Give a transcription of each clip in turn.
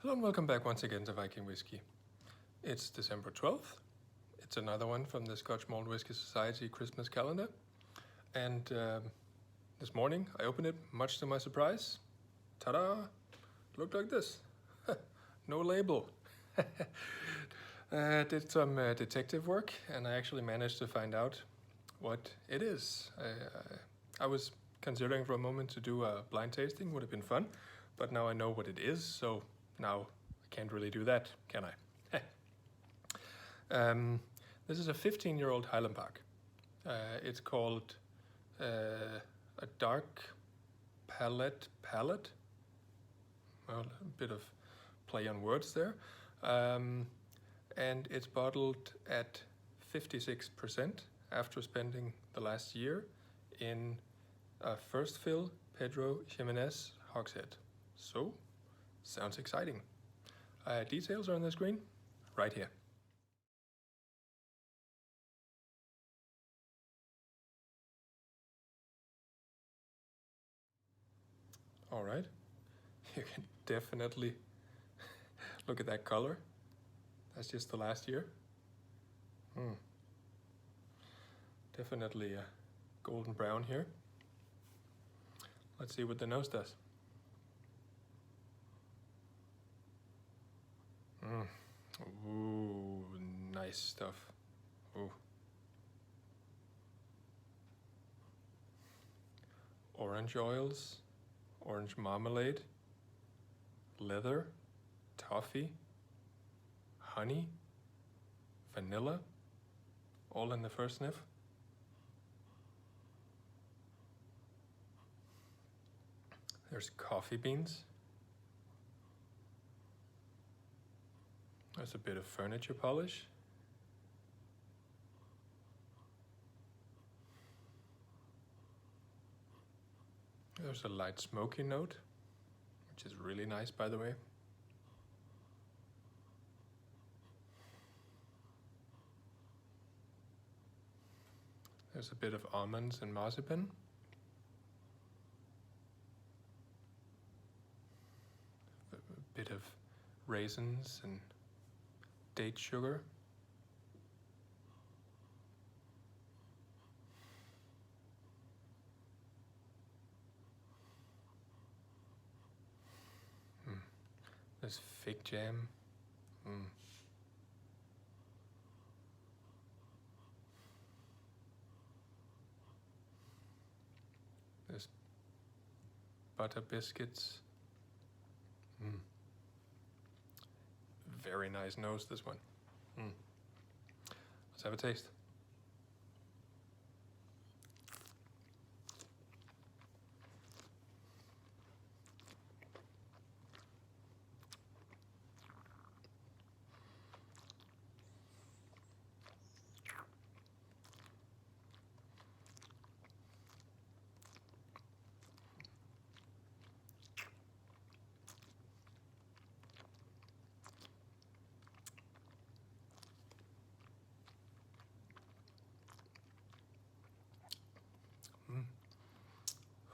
Hello and welcome back once again to Viking Whiskey. It's December 12th. It's another one from the Scotch Malt Whisky Society Christmas calendar. And this morning I opened it, much to my surprise. Ta-da! Looked like this. No label. Did some detective work and I actually managed to find out what it is. I was considering for a moment to do a blind tasting, would have been fun, but now I know what it is, so now I can't really do that, can I? This is a 15-year-old Highland Park. It's called a dark palate. Well, a bit of play on words there. And it's bottled at 56% after spending the last year in a first fill Pedro Ximenez hogshead. So, sounds exciting. Details are on the screen, right here. All right, you can definitely look at that color. That's just the last year. Definitely a golden brown here. Let's see what the nose does. Ooh, nice stuff. Ooh. Orange oils, orange marmalade, leather, toffee, honey, vanilla, all in the first sniff. There's coffee beans. There's a bit of furniture polish. There's a light smoky note, which is really nice, by the way. There's a bit of almonds and marzipan. A bit of raisins and date sugar. There's fig jam. There's butter biscuits. Very nice nose, this one. Let's have a taste.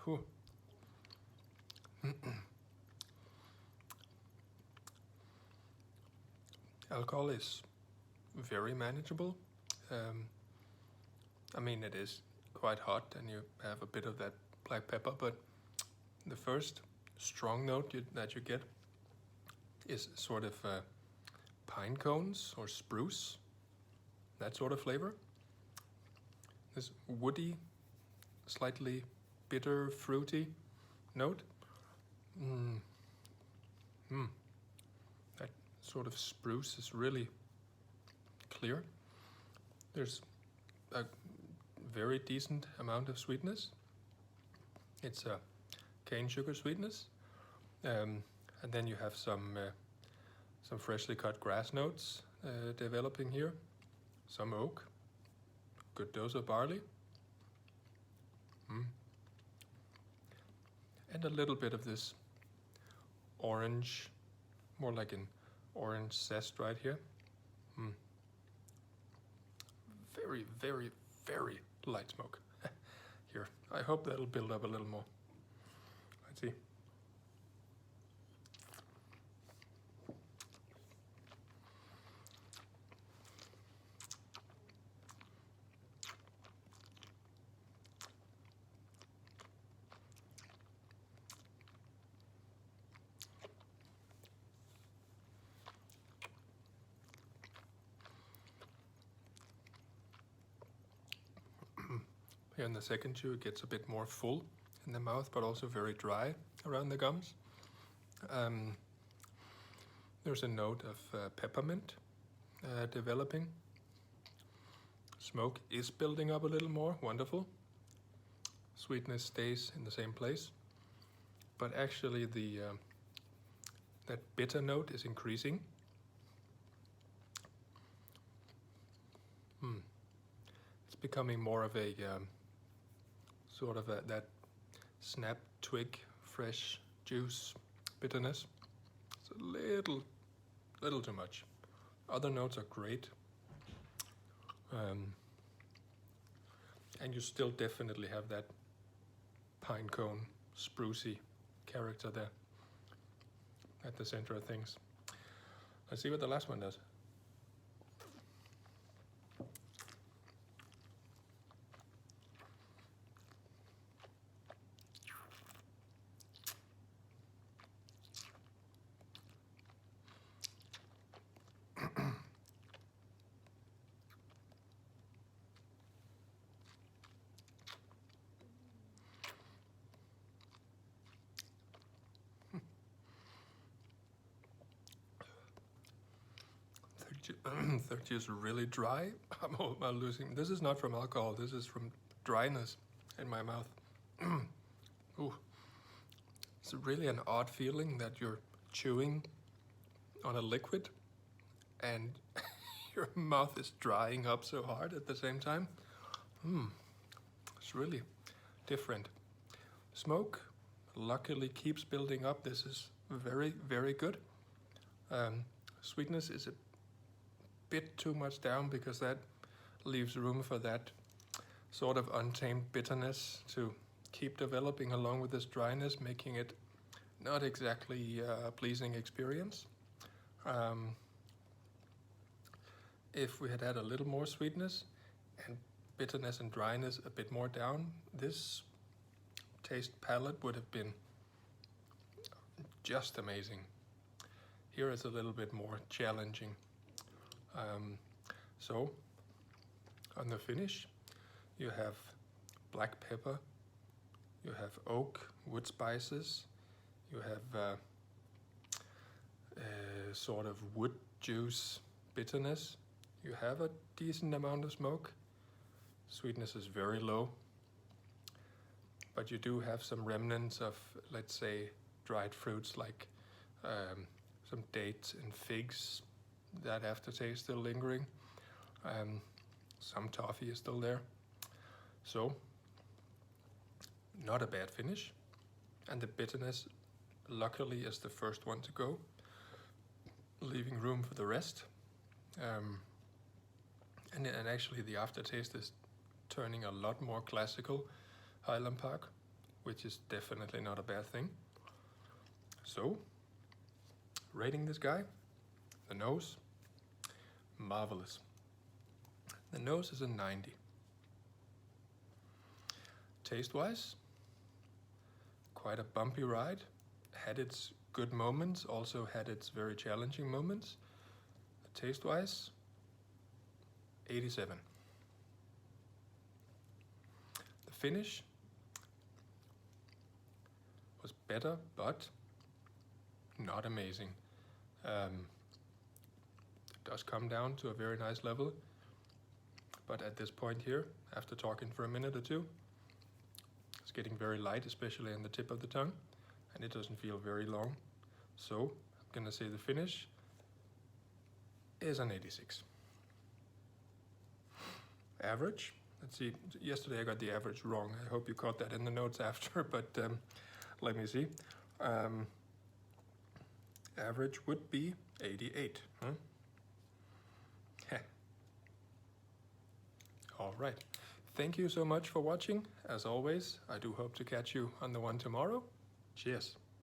Whew. Alcohol is very manageable. I mean, it is quite hot and you have a bit of that black pepper, but the first strong note that you get is sort of pine cones or spruce, that sort of flavor. This woody, slightly bitter, fruity note. That sort of spruce is really clear. There's a very decent amount of sweetness. It's a cane sugar sweetness, and then you have some freshly cut grass notes developing here, some oak, good dose of barley, and a little bit of this orange, more like an orange zest right here. Very, very, very light smoke. Here, I hope that'll build up a little more. Let's see. Here in the second chew it gets a bit more full in the mouth, but also very dry around the gums. There's a note of peppermint developing. Smoke is building up a little more, wonderful. Sweetness stays in the same place, but actually that bitter note is increasing. It's becoming more of a sort of that snap twig, fresh juice bitterness. It's a little too much. Other notes are great. And you still definitely have that pine cone, sprucey character there at the center of things. Let's see what the last one does. Third chew is really dry. I'm losing. This is not from alcohol. This is from dryness in my mouth. Ooh. It's really an odd feeling that you're chewing on a liquid and your mouth is drying up so hard at the same time. It's really different. Smoke luckily keeps building up. This is very, very good. Sweetness is a bit too much down because that leaves room for that sort of untamed bitterness to keep developing along with this dryness, making it not exactly a pleasing experience. If we had had a little more sweetness and bitterness and dryness a bit more down, this taste palette would have been just amazing. Here it's a little bit more challenging. So on the finish you have black pepper, you have oak, wood spices, you have sort of wood juice bitterness, you have a decent amount of smoke, sweetness is very low, but you do have some remnants of, let's say, dried fruits like some dates and figs. That aftertaste still lingering. Some toffee is still there. So, not a bad finish. And the bitterness, luckily, is the first one to go, leaving room for the rest. And actually the aftertaste is turning a lot more classical Highland Park, which is definitely not a bad thing. So, rating this guy. The nose, marvelous. The nose is a 90. Taste-wise, quite a bumpy ride. Had its good moments, also had its very challenging moments. Taste-wise, 87. The finish was better, but not amazing. Does come down to a very nice level, but at this point here, after talking for a minute or two, it's getting very light, especially in the tip of the tongue, and it doesn't feel very long. So I'm gonna say the finish is an 86. Average, let's see, yesterday I got the average wrong. I hope you caught that in the notes after, but let me see. Average would be 88. All right. Thank you so much for watching. As always, I do hope to catch you on the one tomorrow. Cheers.